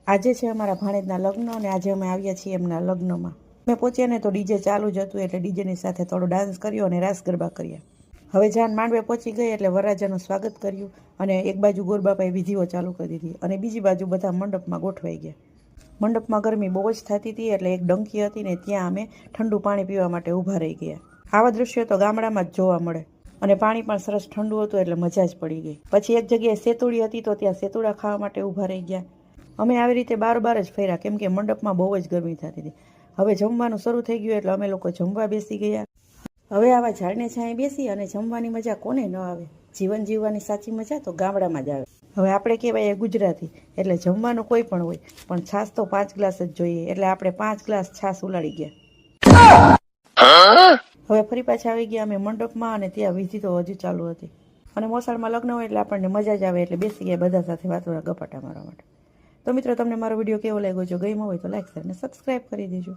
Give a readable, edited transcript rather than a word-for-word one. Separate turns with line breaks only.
આજે છે અમારા ભાણેજના લગ્ન અને આજે અમે આવ્યા છીએ એમના લગ્નમાં. અમે પહોંચ્યા ને તો ડીજે ચાલુ જ હતું એટલે ડીજેની સાથે થોડો ડાન્સ કર્યો અને રાસ ગરબા કર્યા. હવે જાન માંડવે પહોંચી ગઈ એટલે વરરાજાનું સ્વાગત કર્યું અને એક બાજુ ગોરબાપાએ વિધિઓ ચાલુ કરી દીધી અને બીજી બાજુ બધા મંડપમાં ગોઠવાઈ ગયા. મંડપમાં ગરમી બહુ જ થતી હતી એટલે એક ડંકી હતી ને ત્યાં અમે ઠંડુ પાણી પીવા માટે ઊભા રહી ગયા. આવા દ્રશ્યો તો ગામડામાં જ જોવા મળે અને પાણી પણ સરસ ઠંડુ હતું એટલે મજા જ પડી ગઈ. પછી એક જગ્યાએ સેતુડી હતી તો ત્યાં સેતુડા ખાવા માટે ઊભા રહી ગયા. અમે આવી રીતે બાર જ ફર્યા કેમ કે મંડપમાં બહુ જ ગરમી થતી હતી. હવે જમવાનું શરૂ થઈ ગયું એટલે અમે લોકો જમવા બેસી ગયા. હવે આવા ઝાડને છાંયે બેસી અને જમવાની મજા કોને ન આવે. જીવન જીવવાની સાચી મજા તો ગામડામાં જ આવે. હવે આપણે કહેવાય ગુજરાતી એટલે જમવાનું કોઈ પણ હોય પણ છાશ તો 5 ગ્લાસ જ જોઈએ એટલે આપણે 5 ગ્લાસ છાશ ઉલાડી ગયા. હવે ફરી પાછા આવી ગયા અમે મંડપમાં અને ત્યાં વિધિ તો હજુ ચાલુ હતી અને મોસાળમાં લગ્ન હોય એટલે આપણને મજા જ આવે એટલે બેસી ગયા બધા સાથે વાતો ગપાટા મારવા માટે. તો મિત્રો તમને મારો વિડીયો કેવો લાગ્યો? જો ગમ્યો હોય તો લાઈક શેર અને સબસ્ક્રાઈબ કરી દેજો.